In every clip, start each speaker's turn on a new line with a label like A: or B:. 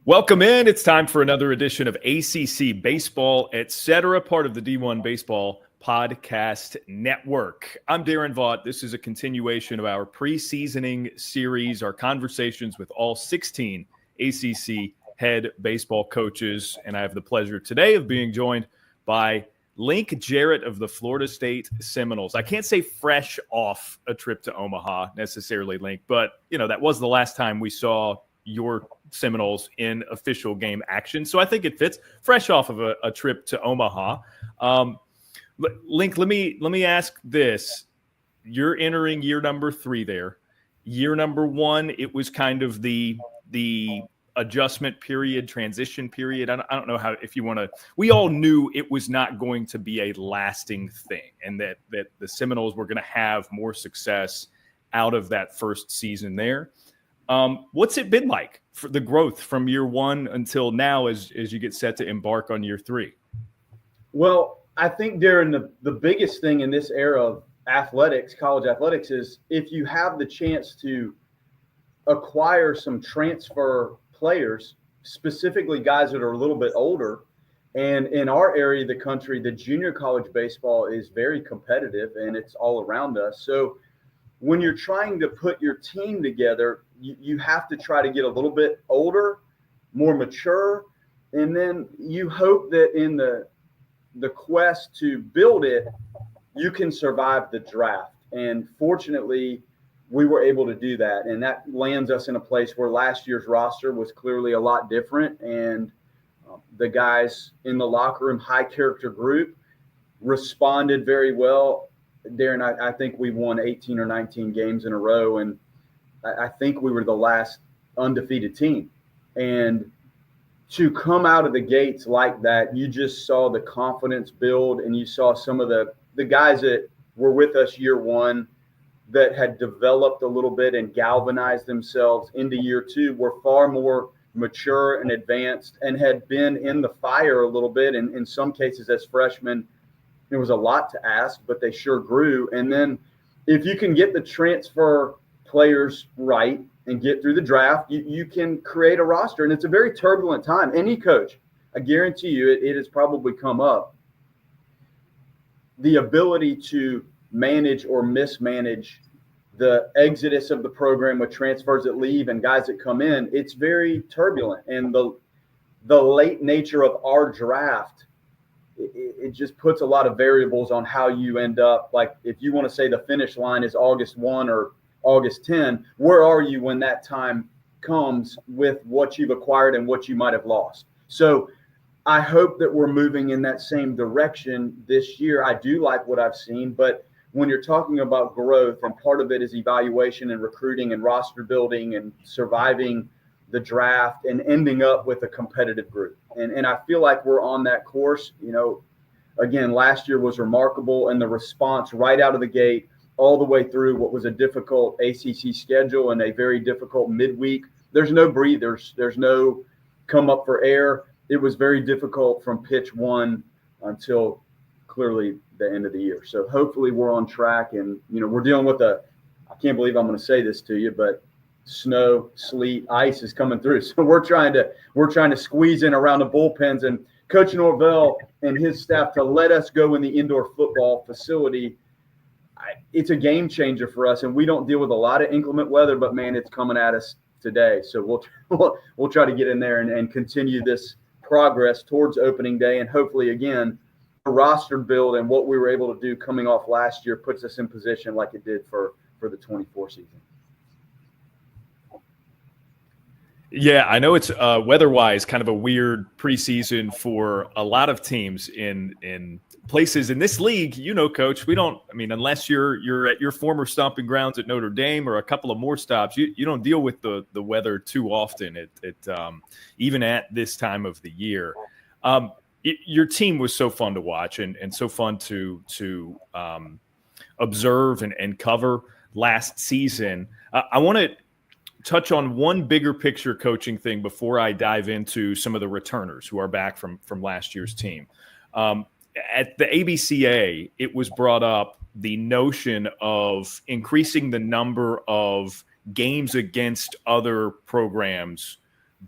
A: Welcome in. It's time for another edition of ACC Baseball Etc, part of the D1 Baseball Podcast Network. I'm Daron Vaught. This is a continuation of our preseasoning series, our conversations with all 16 ACC head baseball coaches. And I have the pleasure today of being joined by Link Jarrett of the Florida State Seminoles. I can't say fresh off a trip to Omaha necessarily, Link, but that was the last time we saw your Seminoles in official game action. So I think it fits fresh off of a trip to Omaha. Link, let me ask this. You're entering year number 3 there. Year number 1, it was kind of the adjustment period, transition period. I don't know if you want to, we all knew it was not going to be a lasting thing and that the Seminoles were going to have more success out of that first season there. What's it been like for the growth from year 1 until now as you get set to embark on year 3?
B: Well, I think, Darren, the biggest thing in this era of athletics, college athletics, is if you have the chance to acquire some transfer players, specifically guys that are a little bit older. And in our area of the country, the junior college baseball is very competitive and it's all around us. So when you're trying to put your team together, you have to try to get a little bit older, more mature, and then you hope that in the quest to build it, you can survive the draft. And fortunately, we were able to do that, and that lands us in a place where last year's roster was clearly a lot different, and the guys in the locker room, high character group, responded very well. Darren, I think we won 18 or 19 games in a row, and I think we were the last undefeated team. And to come out of the gates like that, you just saw the confidence build, and you saw some of the guys that were with us year 1 that had developed a little bit and galvanized themselves into year 2 were far more mature and advanced and had been in the fire a little bit. And in some cases as freshmen, it was a lot to ask, but they sure grew. And then if you can get the transfer players right and get through the draft, you can create a roster. And it's a very turbulent time. Any coach, I guarantee you, it has probably come up. The ability to manage or mismanage the exodus of the program with transfers that leave and guys that come in, it's very turbulent. And the late nature of our draft, it just puts a lot of variables on how you end up. Like if you want to say the finish line is August 1 or August 10, where are you when that time comes with what you've acquired and what you might have lost? So I hope that we're moving in that same direction this year. I do like what I've seen, but when you're talking about growth, and part of it is evaluation and recruiting and roster building and surviving the draft and ending up with a competitive group. And I feel like we're on that course. Again, last year was remarkable, and the response right out of the gate all the way through what was a difficult ACC schedule and a very difficult midweek. There's no breathers. There's no come up for air. It was very difficult from pitch 1 until clearly the end of the year. So hopefully we're on track, and we're dealing with I can't believe I'm going to say this to you, but snow, sleet, ice is coming through. So we're trying to squeeze in around the bullpens, and Coach Norvell and his staff to let us go in the indoor football facility. It's a game changer for us, and we don't deal with a lot of inclement weather, but man, it's coming at us today. So we'll try to get in there and continue this progress towards opening day, and hopefully again, the roster build and what we were able to do coming off last year puts us in position like it did for the 24 season.
A: Yeah, I know it's weather-wise kind of a weird preseason for a lot of teams in places in this league. Coach, unless you're at your former stomping grounds at Notre Dame or a couple of more stops, you don't deal with the weather too often. Even at this time of the year. Your team was so fun to watch and so fun to observe and cover last season. I want to touch on one bigger picture coaching thing before I dive into some of the returners who are back from last year's team. At the ABCA, it was brought up the notion of increasing the number of games against other programs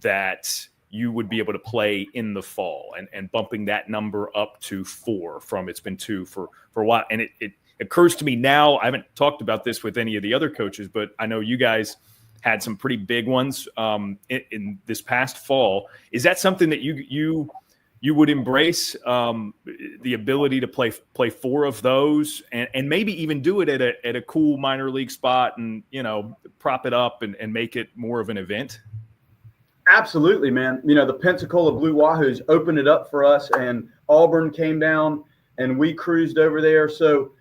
A: that you would be able to play in the fall, and bumping that number up to 4 from it's been 2 for a while. And it occurs to me now, I haven't talked about this with any of the other coaches, but I know you guys had some pretty big ones in this past fall. Is that something that you would embrace, the ability to play 4 of those, and maybe even do it at a cool minor league spot, and prop it up and make it more of an event?
B: Absolutely, man. The Pensacola Blue Wahoos opened it up for us, and Auburn came down, and we cruised over there. So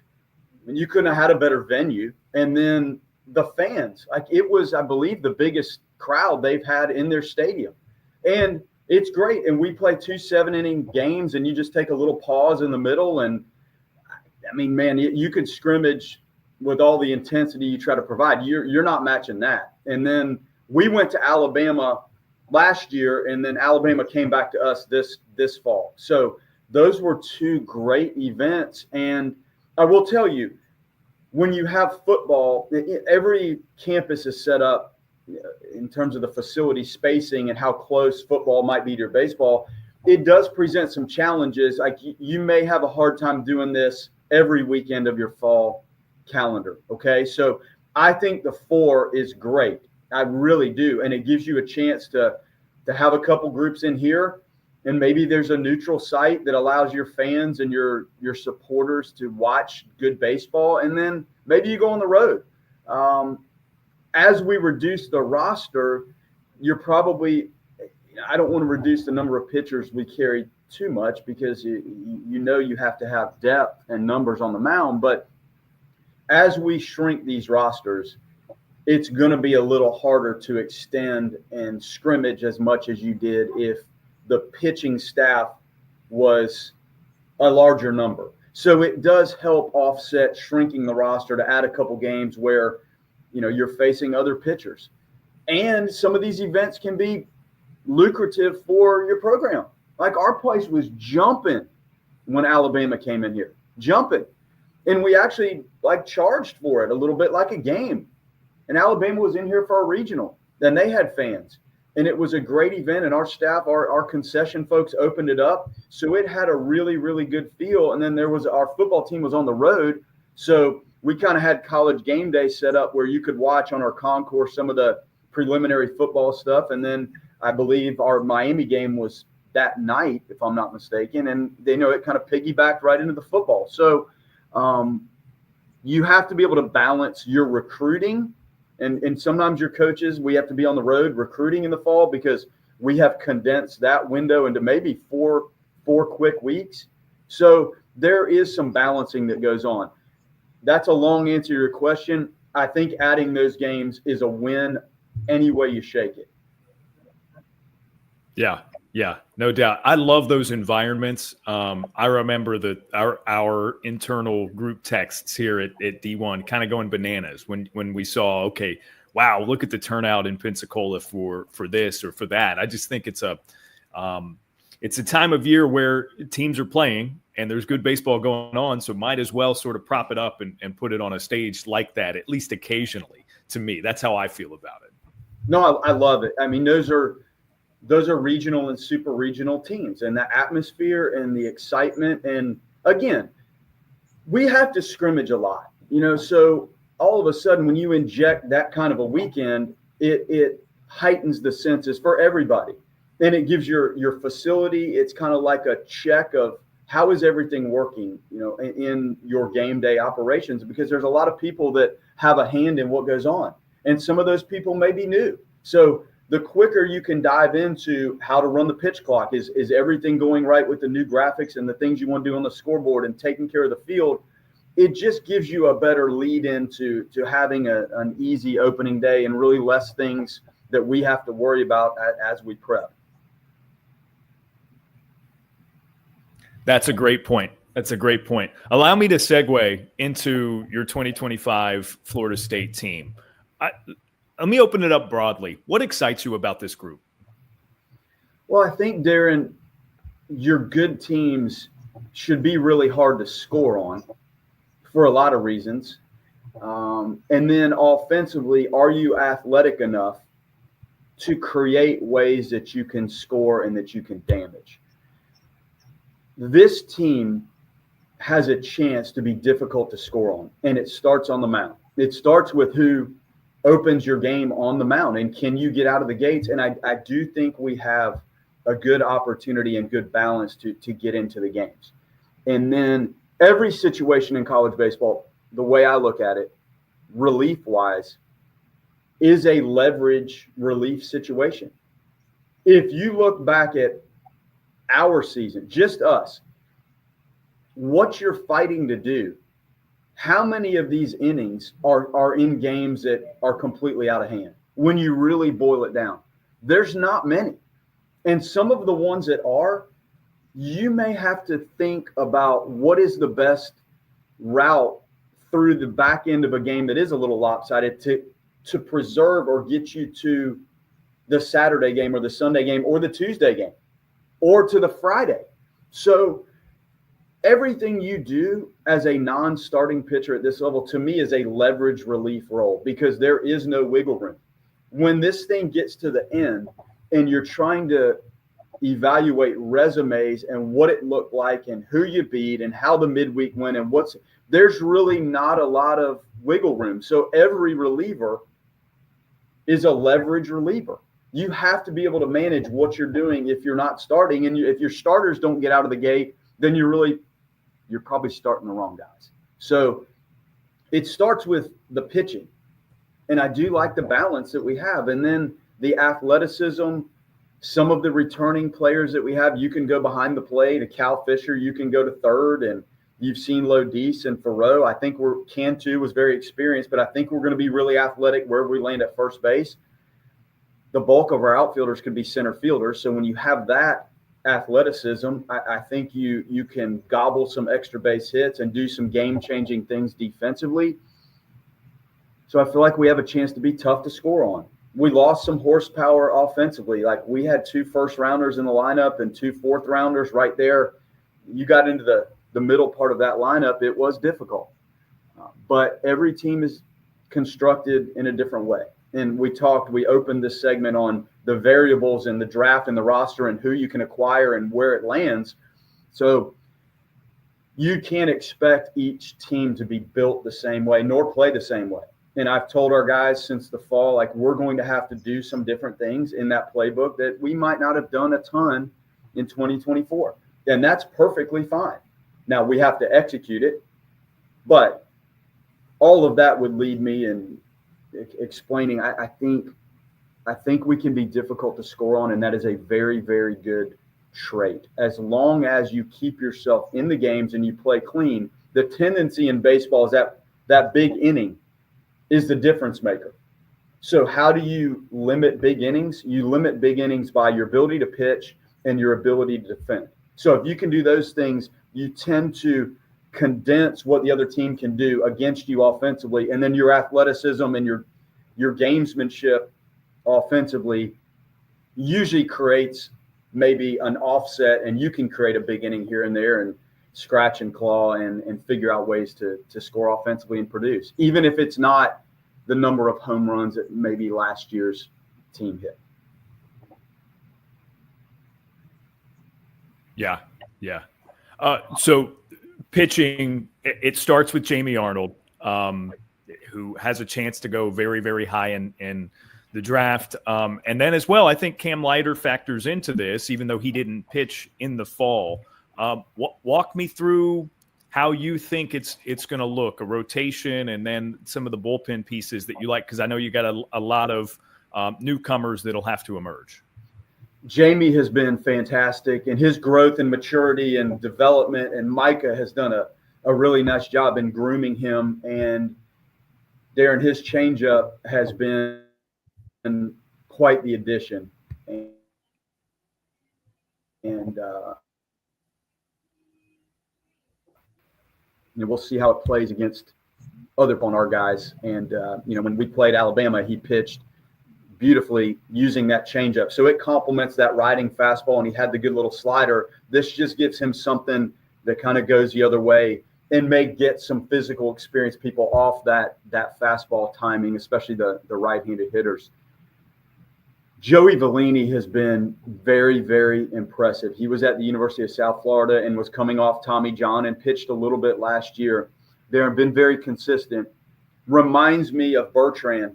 B: you couldn't have had a better venue. And then the fans, it was, I believe, the biggest crowd they've had in their stadium. And it's great. And we play 2 7-inning games, and you just take a little pause in the middle. And I mean, man, you could scrimmage with all the intensity you try to provide. You're not matching that. And then we went to Alabama last year, and then Alabama came back to us this fall. So those were 2 great events. And I will tell you, when you have football, every campus is set up in terms of the facility spacing and how close football might be to your baseball. It does present some challenges. Like, you may have a hard time doing this every weekend of your fall calendar. Okay. So I think the 4 is great. I really do. And it gives you a chance to have a couple groups in here, and maybe there's a neutral site that allows your fans and your supporters to watch good baseball. And then maybe you go on the road. As we reduce the roster, you're probably, I don't want to reduce the number of pitchers we carry too much, because you have to have depth and numbers on the mound. But as we shrink these rosters, it's going to be a little harder to extend and scrimmage as much as you did if the pitching staff was a larger number. So it does help offset shrinking the roster to add a couple games where, you're facing other pitchers. And some of these events can be lucrative for your program. Like, our place was jumping when Alabama came in here, jumping. And we actually charged for it a little bit, like a game. And Alabama was in here for a regional, and they had fans. And it was a great event, and our staff, our concession folks opened it up. So it had a really, really good feel. And then our football team was on the road. So we kind of had college game day set up where you could watch on our concourse some of the preliminary football stuff. And then I believe our Miami game was that night, if I'm not mistaken. And it kind of piggybacked right into the football. So you have to be able to balance your recruiting. And sometimes your coaches, we have to be on the road recruiting in the fall, because we have condensed that window into maybe four quick weeks. So there is some balancing that goes on. That's a long answer to your question. I think adding those games is a win any way you shake it.
A: Yeah, no doubt. I love those environments. I remember our internal group texts here at D1 kind of going bananas when we saw, okay, wow, look at the turnout in Pensacola for this or for that. I just think it's a time of year where teams are playing and there's good baseball going on, so might as well sort of prop it up and put it on a stage like that, at least occasionally. To me, that's how I feel about it.
B: No, I love it. I mean, those are regional and super regional teams, and the atmosphere and the excitement. And again, we have to scrimmage a lot, so all of a sudden when you inject that kind of a weekend, it heightens the senses for everybody. And it gives your facility, it's kind of like a check of how is everything working, in your game day operations, because there's a lot of people that have a hand in what goes on. And some of those people may be new. So the quicker you can dive into how to run the pitch clock, is everything going right with the new graphics and the things you want to do on the scoreboard and taking care of the field, it just gives you a better lead into having an easy opening day and really less things that we have to worry about as we prep.
A: That's a great point. Allow me to segue into your 2025 Florida State team. Let me open it up broadly. What excites you about this group?
B: Well, I think, Daron, your good teams should be really hard to score on for a lot of reasons. And then offensively, are you athletic enough to create ways that you can score and that you can damage. This team has a chance to be difficult to score on, and it starts on the mound. It starts with who opens your game on the mound, and can you get out of the gates? And I do think we have a good opportunity and good balance to get into the games. And then every situation in college baseball, the way I look at it, relief-wise, is a leverage relief situation. If you look back at our season, just us, what you're fighting to do, how many of these innings are in games that are completely out of hand? When you really boil it down, there's not many. And some of the ones that are, you may have to think about what is the best route through the back end of a game that is a little lopsided to preserve or get you to the Saturday game or the Sunday game or the Tuesday game or to the Friday. So everything you do as a non-starting pitcher at this level, to me, is a leverage relief role because there is no wiggle room. When this thing gets to the end and you're trying to evaluate resumes and what it looked like and who you beat and how the midweek went and there's really not a lot of wiggle room. So every reliever is a leverage reliever. You have to be able to manage what you're doing if you're not starting. And if your starters don't get out of the gate, then you're probably starting the wrong guys. So it starts with the pitching. And I do like the balance that we have. And then the athleticism, some of the returning players that we have, you can go behind the plate. A Cal Fisher, you can go to third. And you've seen Lodis and Thoreau. I think Cantu was very experienced, but I think we're going to be really athletic wherever we land at first base. The bulk of our outfielders could be center fielders. So when you have that athleticism, I think you can gobble some extra base hits and do some game-changing things defensively. So I feel like we have a chance to be tough to score on. We lost some horsepower offensively. Like we had 2 first-rounders in the lineup and 2 fourth-rounders right there. You got into the middle part of that lineup, it was difficult. But every team is constructed in a different way. And we opened this segment on the variables in the draft and the roster and who you can acquire and where it lands. So you can't expect each team to be built the same way nor play the same way. And I've told our guys since the fall, like we're going to have to do some different things in that playbook that we might not have done a ton in 2024. And that's perfectly fine. Now we have to execute it, but all of that would lead me in explaining. I think we can be difficult to score on, and that is a very, very good trait. As long as you keep yourself in the games and you play clean, the tendency in baseball is that big inning is the difference maker. So how do you limit big innings? You limit big innings by your ability to pitch and your ability to defend. So if you can do those things, you tend to condense what the other team can do against you offensively, and then your athleticism and your gamesmanship offensively usually creates maybe an offset, and you can create a big inning here and there and scratch and claw and figure out ways to score offensively and produce, even if it's not the number of home runs that maybe last year's team hit.
A: Yeah. So pitching, it starts with Jamie Arnold, who has a chance to go very, very high in the draft. And then as well, I think Cam Leiter factors into this, even though he didn't pitch in the fall. Walk me through how you think it's going to look, a rotation, and then some of the bullpen pieces that you like, because I know you got a lot of newcomers that'll have to emerge.
B: Jamie has been fantastic in his growth and maturity and development, and Micah has done a really nice job in grooming him. And Daron, his changeup has been quite the addition. And we'll see how it plays against other on our guys. And when we played Alabama, he pitched beautifully using that changeup. So it complements that riding fastball, and he had the good little slider. This just gives him something that kind of goes the other way and may get some physical experience people off that fastball timing, especially the right-handed hitters. Joey Vellini has been very, very impressive. He was at the University of South Florida and was coming off Tommy John and pitched a little bit last year. They've been very consistent. Reminds me of Bertrand,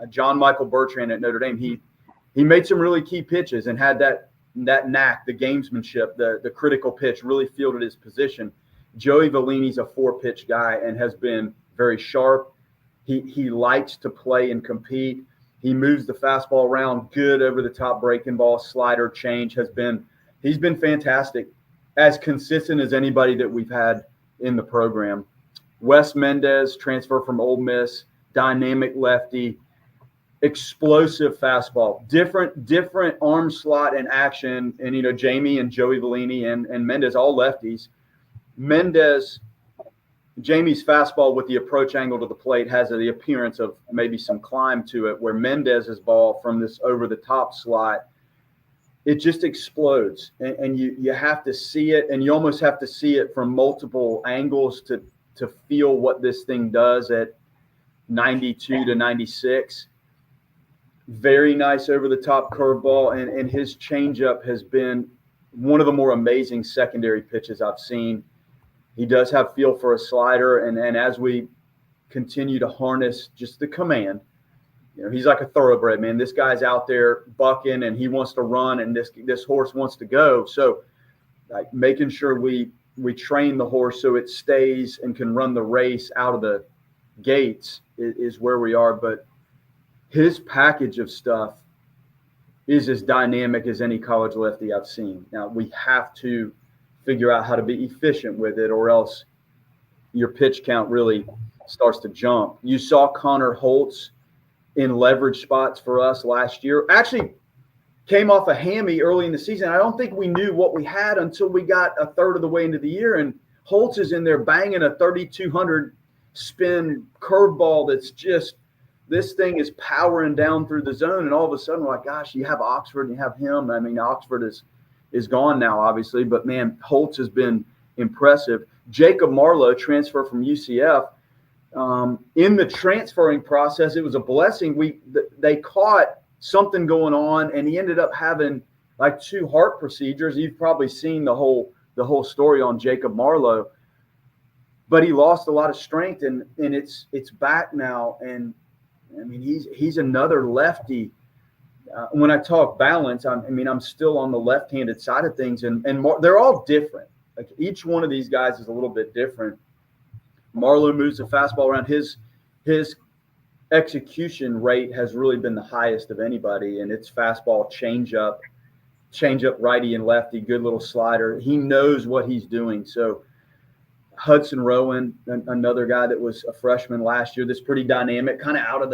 B: John Michael Bertrand at Notre Dame. He made some really key pitches and had that knack, the gamesmanship, the critical pitch, really fielded his position. Joey Vellini's a 4-pitch guy and has been very sharp. He likes to play and compete. He moves the fastball around, good over the top breaking ball, slider, change. He's been fantastic, as consistent as anybody that we've had in the program. Wes Mendez, transfer from Ole Miss, dynamic lefty, explosive fastball, different arm slot and action. And, Jamie and Joey Vellini and Mendez, all lefties. Jamie's fastball with the approach angle to the plate has the appearance of maybe some climb to it, where Mendez's ball from this over-the-top slot, it just explodes. And you have to see it, and you almost have to see it from multiple angles to feel what this thing does at 92 to 96. Very nice over-the-top curveball, and his changeup has been one of the more amazing secondary pitches I've seen. He does have feel for a slider, and as we continue to harness just the command, he's like a thoroughbred, man. This guy's out there bucking, and he wants to run, and this horse wants to go. So, like, making sure we train the horse so it stays and can run the race out of the gates is where we are. But his package of stuff is as dynamic as any college lefty I've seen. Now, we have to figure out how to be efficient with it, or else your pitch count really starts to jump. You saw Connor Holtz in leverage spots for us last year. Actually came off a hammy early in the season. I don't think we knew what we had until we got a third of the way into the year, and Holtz is in there banging a 3,200 spin curveball that's just, this thing is powering down through the zone, and all of a sudden we're like, gosh, you have Oxford and you have him. I mean, Oxford is gone now, obviously, but man, Holtz has been impressive. Jacob Marlowe, transfer from UCF. In the transferring process, it was a blessing. They caught something going on, and he ended up having like 2 heart procedures. You've probably seen the whole story on Jacob Marlowe, but he lost a lot of strength, and it's back now. And I mean, he's another lefty. When I talk balance, I'm still on the left-handed side of things, and they're all different. Like, each one of these guys is a little bit different. Marlowe moves the fastball around. His execution rate has really been the highest of anybody, and it's fastball, changeup, righty and lefty, good little slider. He knows what he's doing. So Hudson Rowan, another guy that was a freshman last year, that's pretty dynamic, kind of out of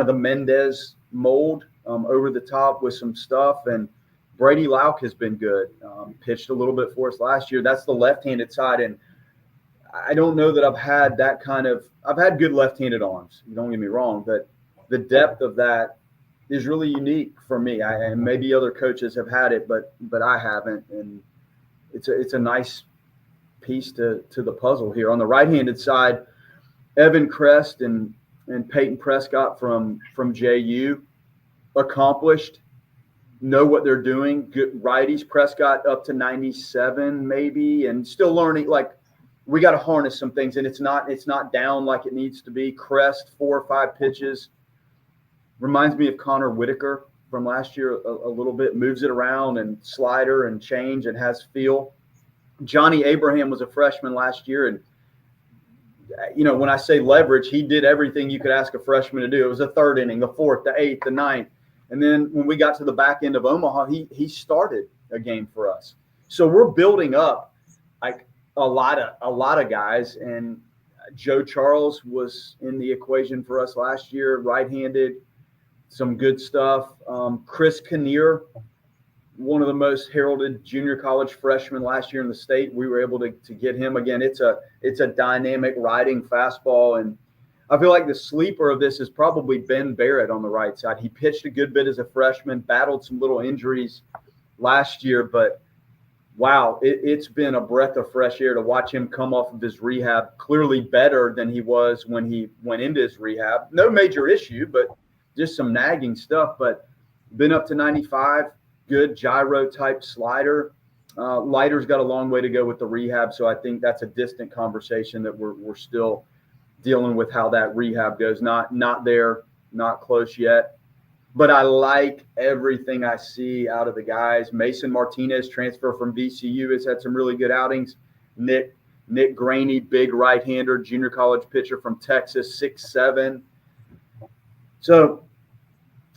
B: the Mendez mold. Over the top with some stuff, and Brady Lauk has been good. Pitched a little bit for us last year. That's the left-handed side, and I don't know that I've had that I've had good left-handed arms. Don't get me wrong, but the depth of that is really unique for me. And maybe other coaches have had it, but I haven't, and it's a nice piece to the puzzle here. On the right-handed side, Evan Crest and Peyton Prescott from JU. Accomplished, know what they're doing. Good righties. Prescott up to 97 maybe, and still learning. Like, we got to harness some things, and it's not down like it needs to be. Crest, 4 or 5 pitches. Reminds me of Connor Whitaker from last year a little bit. Moves it around, and slider and change, and has feel. Johnny Abraham was a freshman last year, and when I say leverage, he did everything you could ask a freshman to do. It was the 3rd inning, the 4th, the 8th, the 9th. And then when we got to the back end of Omaha, he started a game for us. So we're building up like a lot of guys. And Joe Charles was in the equation for us last year, right-handed, some good stuff. Chris Kinnear, one of the most heralded junior college freshmen last year in the state. We were able to get him again. It's a dynamic riding fastball, and I feel like the sleeper of this is probably Ben Barrett on the right side. He pitched a good bit as a freshman, battled some little injuries last year, but wow, it's been a breath of fresh air to watch him come off of his rehab, clearly better than he was when he went into his rehab. No major issue, but just some nagging stuff. But been up to 95, good gyro type slider. Lighter's got a long way to go with the rehab, so I think that's a distant conversation that we're still dealing with how that rehab goes. Not there, not close yet. But I like everything I see out of the guys. Mason Martinez, transfer from VCU, has had some really good outings. Nick Graney, big right-hander, junior college pitcher from Texas, 6'7". So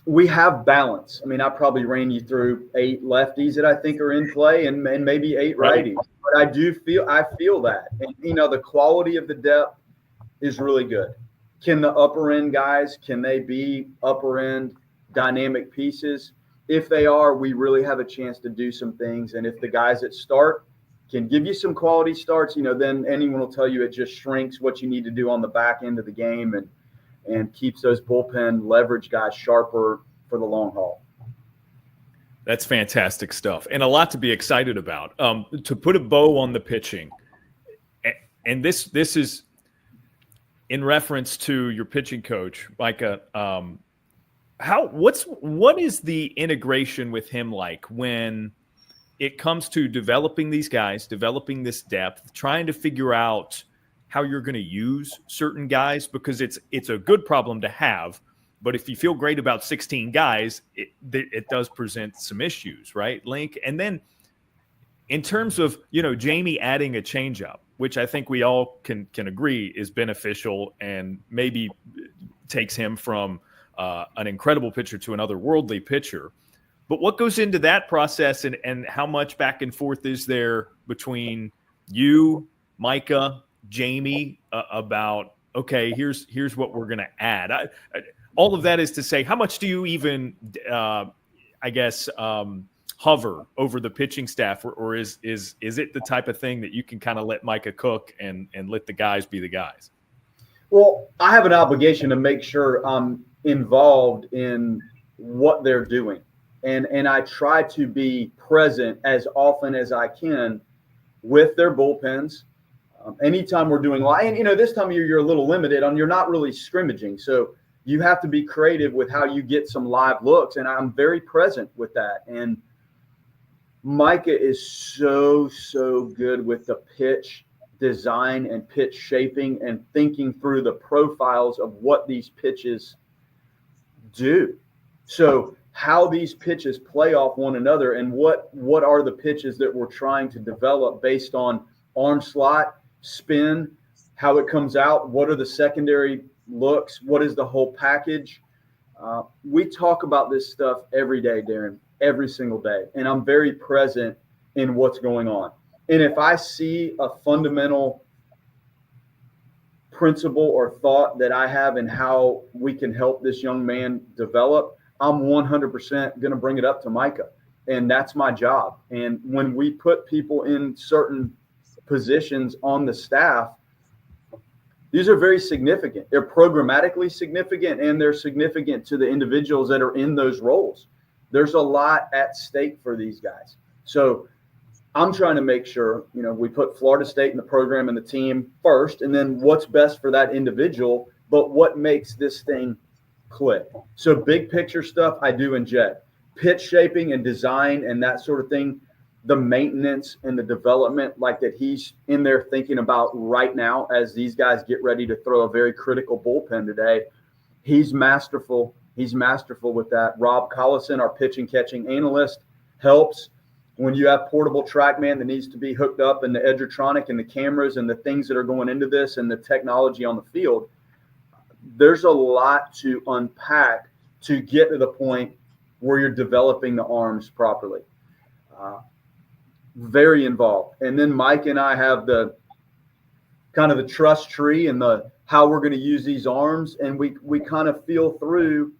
B: we have balance. I mean, I probably ran you through 8 lefties that I think are in play and maybe 8 righties. But I feel that. And, the quality of the depth is really good. Can the upper end guys, can they be upper end dynamic pieces? If they are, we really have a chance to do some things. And if the guys that start can give you some quality starts, then anyone will tell you it just shrinks what you need to do on the back end of the game and keeps those bullpen leverage guys sharper for the long haul.
A: That's fantastic stuff, and a lot to be excited about. To put a bow on the pitching, and this is in reference to your pitching coach, Micah. What is the integration with him like when it comes to developing these guys, developing this depth, trying to figure out how you're going to use certain guys, because it's a good problem to have, but if you feel great about 16 guys, it does present some issues, right, Link? And then in terms of, Jamie adding a changeup, which I think we all can agree is beneficial and maybe takes him from an incredible pitcher to another worldly pitcher. But what goes into that process, and how much back and forth is there between you, Micah, Jamie, about, okay, here's what we're going to add? All of that is to say, how much do you even, hover over the pitching staff, or is it the type of thing that you can kind of let Micah cook and let the guys be the guys?
B: Well, I have an obligation to make sure I'm involved in what they're doing. And I try to be present as often as I can with their bullpens. Anytime we're doing live, and this time of year you're a little limited on, you're not really scrimmaging. So you have to be creative with how you get some live looks. And I'm very present with that. And Micah is so good with the pitch design and pitch shaping and thinking through the profiles of what these pitches do. So how these pitches play off one another, and what are the pitches that we're trying to develop based on arm slot, spin, how it comes out, what are the secondary looks, what is the whole package. We talk about this stuff every day, Daron, every single day, and I'm very present in what's going on. And if I see a fundamental principle or thought that I have in how we can help this young man develop, I'm 100% going to bring it up to Micah. And that's my job. And when we put people in certain positions on the staff, these are very significant. They're programmatically significant, and they're significant to the individuals that are in those roles. There's a lot at stake for these guys. So I'm trying to make sure, we put Florida State and the program and the team first, and then what's best for that individual, but what makes this thing click. So big picture stuff I do inject. Pitch shaping and design and that sort of thing, the maintenance and the development like that he's in there thinking about right now as these guys get ready to throw a very critical bullpen today. He's masterful. He's masterful with that. Rob Collison, our pitch and catching analyst, helps. When you have portable TrackMan that needs to be hooked up and the Edgertronic and the cameras and the things that are going into this and the technology on the field, there's a lot to unpack to get to the point where you're developing the arms properly. Very involved. And then Mike and I have the kind of the trust tree and the how we're going to use these arms. And we kind of feel through,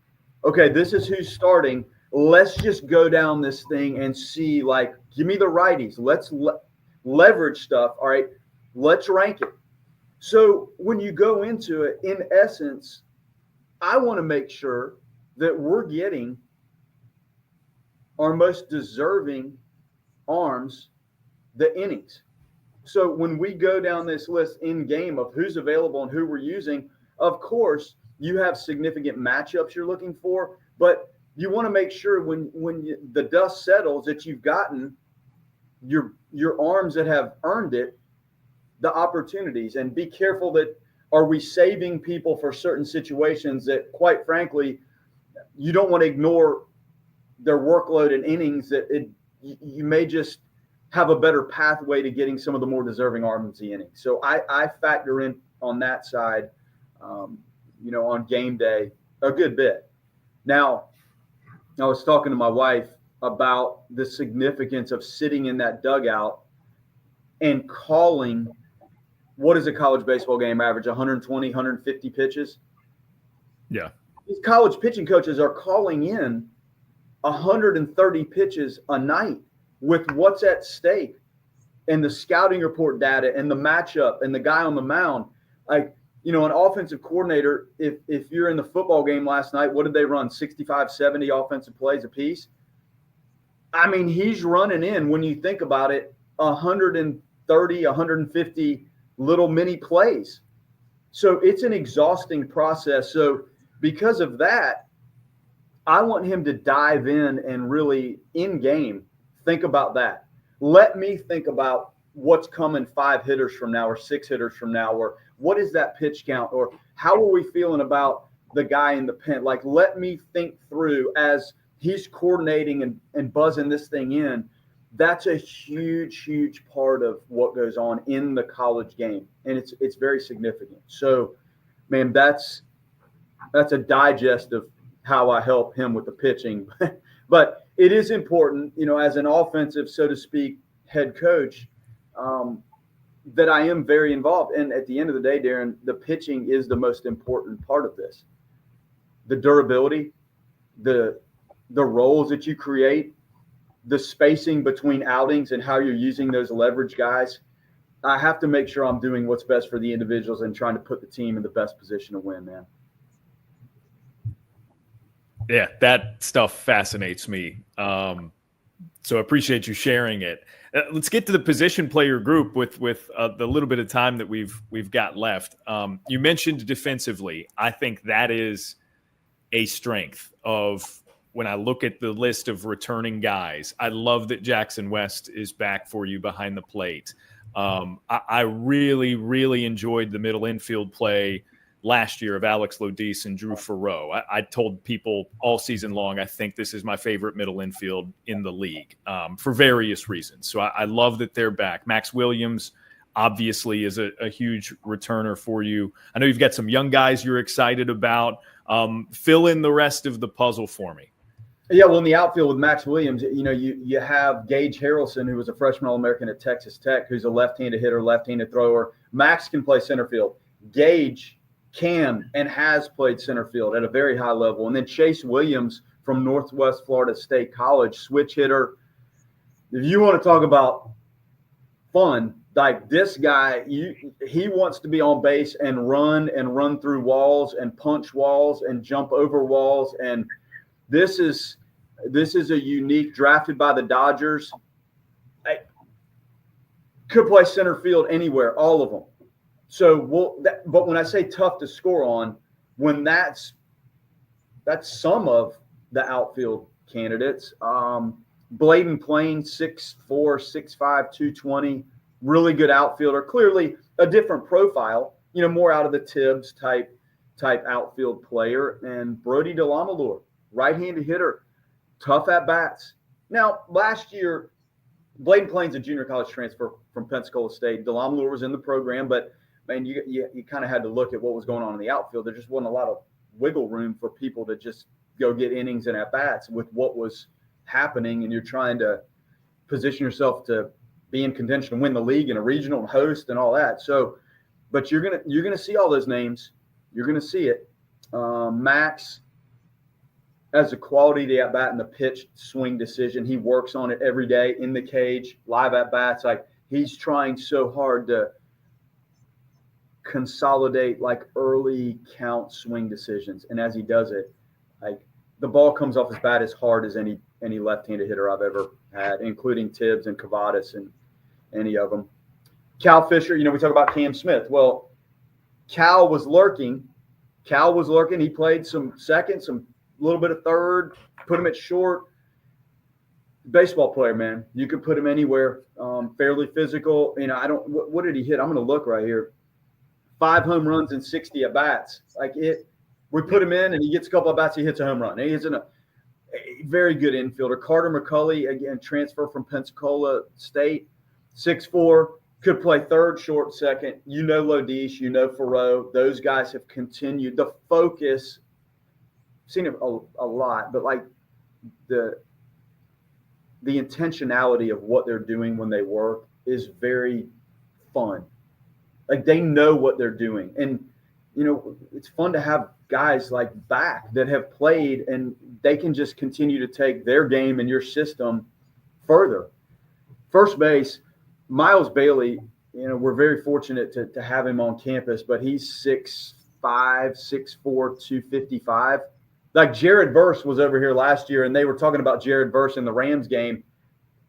B: okay, this is who's starting. Let's just go down this thing and see, like, give me the righties. Let's leverage stuff. All right, let's rank it. So when you go into it, in essence, I want to make sure that we're getting our most deserving arms the innings. So when we go down this list in game of who's available and who we're using, of course, you have significant matchups you're looking for, but you want to make sure when the dust settles that you've gotten your arms that have earned it, the opportunities, and be careful that are we saving people for certain situations that, quite frankly, you don't want to ignore their workload and innings, that you may just have a better pathway to getting some of the more deserving arms the innings. So I factor in on that side, on game day a good bit. Now, I was talking to my wife about the significance of sitting in that dugout and calling. What is a college baseball game average? 120, 150 pitches?
A: Yeah.
B: These college pitching coaches are calling in 130 pitches a night with what's at stake and the scouting report data and the matchup and the guy on the mound. Like, an offensive coordinator, if you're in the football game last night, what did they run? 65, 70 offensive plays apiece? I mean, he's running in, when you think about it, 130, 150 little mini plays. So it's an exhausting process. So because of that, I want him to dive in and really in game think about that. Let me think about what's coming 5 hitters from now or 6 hitters from now, or what is that pitch count, or how are we feeling about the guy in the pen? Like, let me think through as he's coordinating and buzzing this thing in. That's a huge, huge part of what goes on in the college game, and it's very significant. So, man, that's a digest of how I help him with the pitching. But it is important, as an offensive, so to speak, head coach, that I am very involved. And at the end of the day, Daron, the pitching is the most important part of this. The durability, the roles that you create, the spacing between outings and how you're using those leverage guys. I have to make sure I'm doing what's best for the individuals and trying to put the team in the best position to win, man.
A: Yeah, that stuff fascinates me. So I appreciate you sharing it. Let's get to the position player group with the little bit of time that we've got left. You mentioned defensively. I think that is a strength of when I look at the list of returning guys. I love that Jackson West is back for you behind the plate. I really, really enjoyed the middle infield play last year of Alex Lodis and Drew Farreau. I told people all season long, I think this is my favorite middle infield in the league for various reasons. So I love that they're back. Max Williams obviously is a huge returner for you. I know you've got some young guys you're excited about. Fill in the rest of the puzzle for me.
B: Yeah, well, in the outfield with Max Williams, you have Gage Harrelson, who was a freshman All-American at Texas Tech, who's a left-handed hitter, left-handed thrower. Max can play center field. Gage can and has played center field at a very high level. And then Chase Williams from Northwest Florida State College, switch hitter. If you want to talk about fun, like this guy, he wants to be on base and run through walls and punch walls and jump over walls. And this is a unique, drafted by the Dodgers. Could play center field anywhere, all of them. So, but when I say tough to score on, when that's some of the outfield candidates. Bladen Plain, 6'4", 6'5", 220, really good outfielder. Clearly a different profile, more out of the Tibbs type outfield player. And Brody DeLamalure, right-handed hitter, tough at bats. Now, last year, Bladen Plain's a junior college transfer from Pensacola State. DeLamalure was in the program, but man, you kind of had to look at what was going on in the outfield. There just wasn't a lot of wiggle room for people to just go get innings and at bats with what was happening, and you're trying to position yourself to be in contention to win the league and a regional and host and all that. So, but you're gonna see all those names. You're gonna see it. Max has the quality of the at bat and the pitch swing decision. He works on it every day in the cage, live at bats. Like, he's trying so hard to consolidate like early count swing decisions, and as he does it, like the ball comes off his bat as hard as any left-handed hitter I've ever had, including Tibbs and Cavadas and any of them. Cal Fisher, we talk about Cam Smith. Well, Cal was lurking. He played some second, some little bit of third, put him at short. Baseball player, man. You could put him anywhere. Fairly physical. I don't. What did he hit? I'm going to look right here. 5 home runs and 60 at bats. We put him in, and he gets a couple of bats. He hits a home run. He hits a very good infielder. Carter McCulley, again, transfer from Pensacola State, 6'4", could play third, short, second. Lodiche, Faroe. Those guys have continued. The focus, seen it a lot, but the intentionality of what they're doing when they work is very fun. They know what they're doing. And, it's fun to have guys back that have played, and they can just continue to take their game and your system further. First base, Miles Bailey, we're very fortunate to have him on campus, but he's 6'5", 6'4", 255. Jared Verse was over here last year, and they were talking about Jared Verse in the Rams game,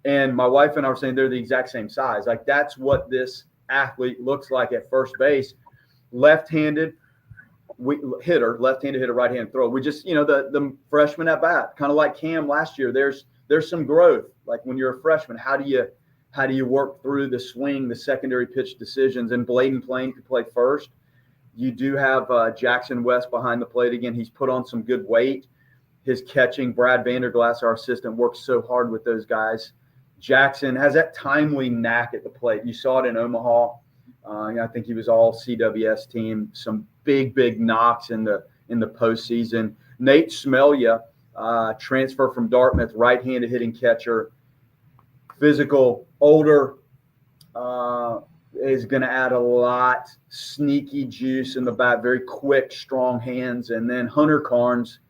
B: and my wife and I were saying they're the exact same size. That's what this athlete looks like at first base. Left-handed hitter, right-handed throw. We just, the freshman at bat, kind of like Cam last year. There's some growth. When you're a freshman, how do you work through the swing, the secondary pitch decisions? And Bladen Plain could play first. You do have Jackson West behind the plate again. He's put on some good weight. His catching, Brad Vanderglass, our assistant, works so hard with those guys. Jackson has that timely knack at the plate. You saw it in Omaha. I think he was all CWS team. Some big knocks in the postseason. Nate Smelia, transfer from Dartmouth, right-handed hitting catcher. Physical, older, is going to add a lot. Sneaky juice in the bat, very quick, strong hands. And then Hunter Carnes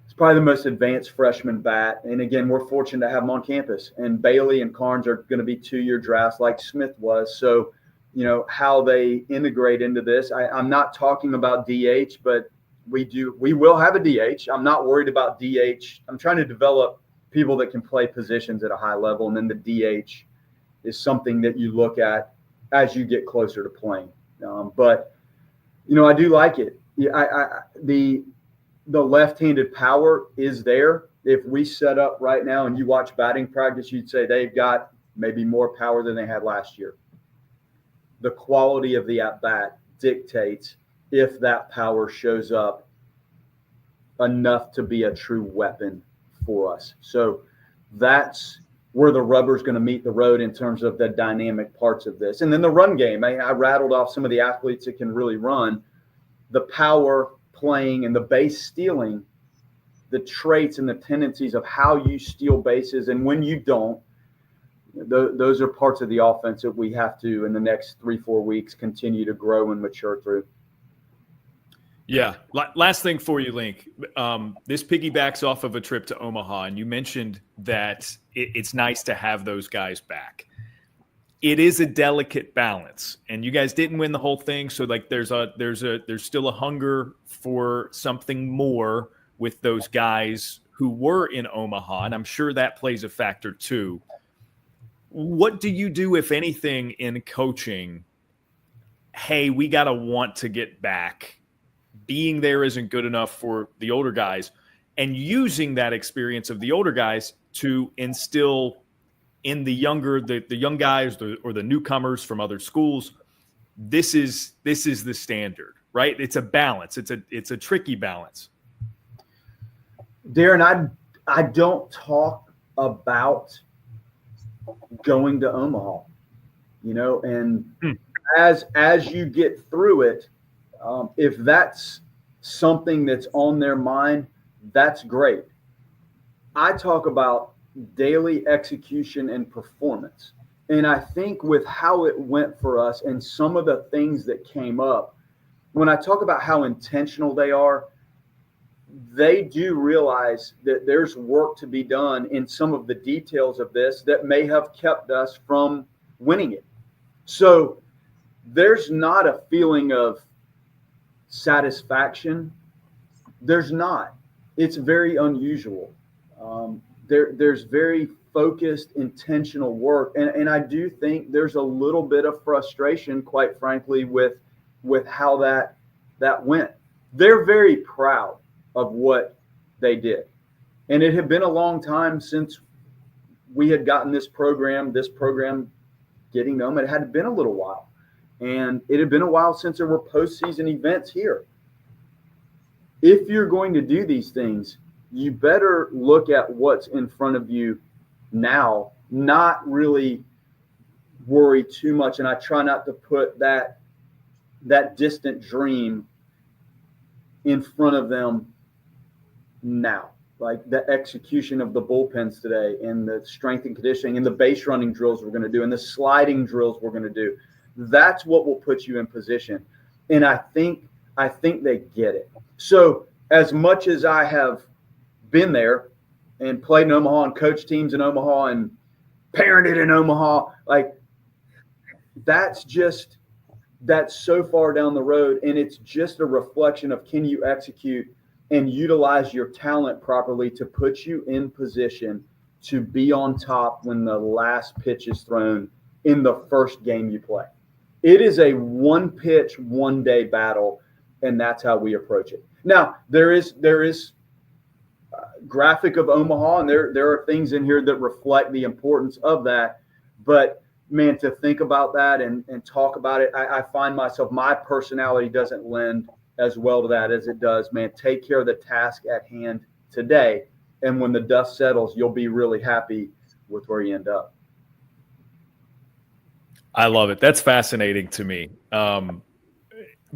B: is probably the most advanced freshman bat. And again, we're fortunate to have him on campus. And Bailey and Carnes are going to be 2-year drafts like Smith was. So, how they integrate into this. I'm not talking about DH, but we will have a DH. I'm not worried about DH. I'm trying to develop people that can play positions at a high level. And then the DH is something that you look at as you get closer to playing. But I do like it. The left-handed power is there. If we set up right now and you watch batting practice, you'd say they've got maybe more power than they had last year. The quality of the at-bat dictates if that power shows up enough to be a true weapon for us. So that's where the rubber's going to meet the road in terms of the dynamic parts of this. And then the run game. I rattled off some of the athletes that can really run. The power playing and the base stealing, the traits and the tendencies of how you steal bases and when you don't, those are parts of the offense that we have to, in the next 3-4 weeks, continue to grow and mature through.
A: Yeah. Last thing for you, Link. This piggybacks off of a trip to Omaha, and you mentioned that it's nice to have those guys back. It is a delicate balance, and you guys didn't win the whole thing, so there's still a hunger for something more with those guys who were in Omaha, and I'm sure that plays a factor too. What do you do, if anything, in coaching? Hey, we got to want to get back. Being there isn't good enough for the older guys, and using that experience of the older guys to instill in the young guys or the newcomers from other schools. This is the standard, right? It's a balance. It's a tricky balance.
B: Daron, I don't talk about going to Omaha, and as you get through it, if that's something that's on their mind, that's great. I talk about daily execution and performance. And I think with how it went for us and some of the things that came up, when I talk about how intentional they are, they do realize that there's work to be done in some of the details of this that may have kept us from winning it. So there's not a feeling of satisfaction. There's not. It's very unusual. There's very focused, intentional work. And I do think there's a little bit of frustration, quite frankly, with how that went. They're very proud. of what they did. And it had been a long time since we had gotten this program getting them. It had been a little while. And it had been a while since there were postseason events here. If you're going to do these things, you better look at what's in front of you now, not really worry too much. And I try not to put that distant dream in front of them now. Like the execution of the bullpens today and the strength and conditioning and the base running drills we're going to do and the sliding drills we're going to do. That's what will put you in position. And I think they get it. So as much as I have been there and played in Omaha and coached teams in Omaha and parented in Omaha, like that's so far down the road. And it's just a reflection of, can you execute and utilize your talent properly to put you in position to be on top when the last pitch is thrown in the first game you play. It is a one pitch, one day battle, and that's how we approach it. Now, there is graphic of Omaha, and there are things in here that reflect the importance of that. But man, to think about that and talk about it, I find myself, my personality doesn't lend as well to that as it does. Man, take care of the task at hand today, and when the dust settles, you'll be really happy with where you end up.
A: I love it. That's fascinating to me,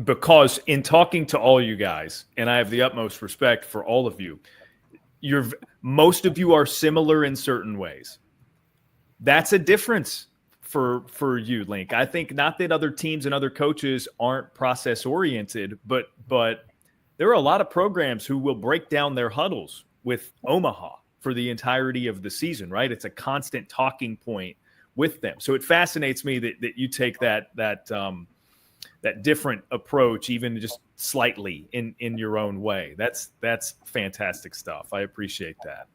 A: because in talking to all you guys, and I have the utmost respect for all of you, most of you are similar in certain ways. That's a difference for you, Link. I think not that other teams and other coaches aren't process oriented, but there are a lot of programs who will break down their huddles with Omaha for the entirety of the season, right? It's a constant talking point with them. So it fascinates me that you take that different approach, even just slightly in your own way. That's fantastic stuff. I appreciate that.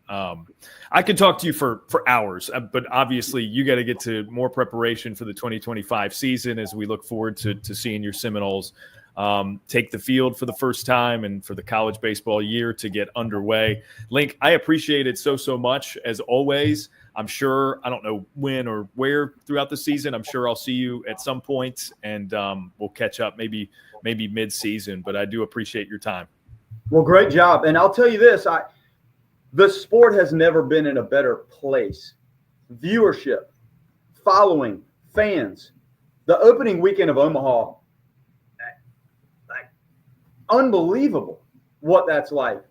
A: I could talk to you for hours, but obviously you got to get to more preparation for the 2025 season as we look forward to seeing your Seminoles take the field for the first time and for the college baseball year to get underway. Link, I appreciate it so much as always. I'm sure, I don't know when or where throughout the season, I'm sure I'll see you at some point, and we'll catch up maybe mid-season, but I do appreciate your time.
B: Well, great job. And I'll tell you this, the sport has never been in a better place. Viewership, following, fans. The opening weekend of Omaha, unbelievable what that's like.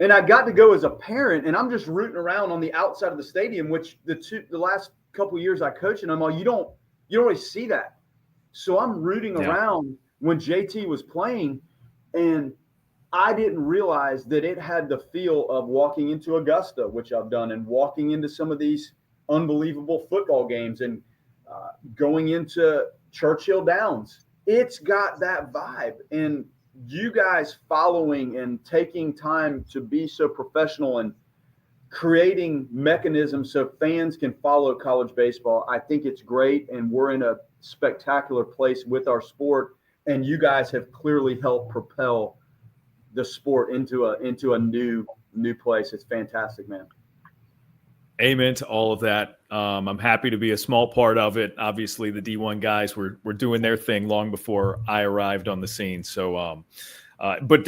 B: And I got to go as a parent, and I'm just rooting around on the outside of the stadium, which the last couple of years I coached in Omaha, you don't really see that. So I'm rooting around when JT was playing, and I didn't realize that it had the feel of walking into Augusta, which I've done, and walking into some of these unbelievable football games and going into Churchill Downs. It's got that vibe. And you guys following and taking time to be so professional and creating mechanisms so fans can follow college baseball, I think it's great. And we're in a spectacular place with our sport. And you guys have clearly helped propel the sport into a new place. It's fantastic, man.
A: Amen to all of that. I'm happy to be a small part of it. Obviously, the D1 guys were doing their thing long before I arrived on the scene. So, but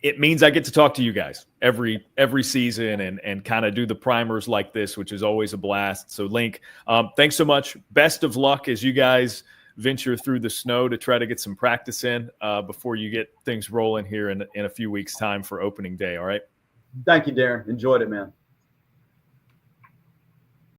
A: it means I get to talk to you guys every season and kind of do the primers like this, which is always a blast. So, Link, thanks so much. Best of luck as you guys venture through the snow to try to get some practice in before you get things rolling here in a few weeks' time for opening day. All right.
B: Thank you, Daron. Enjoyed it, man.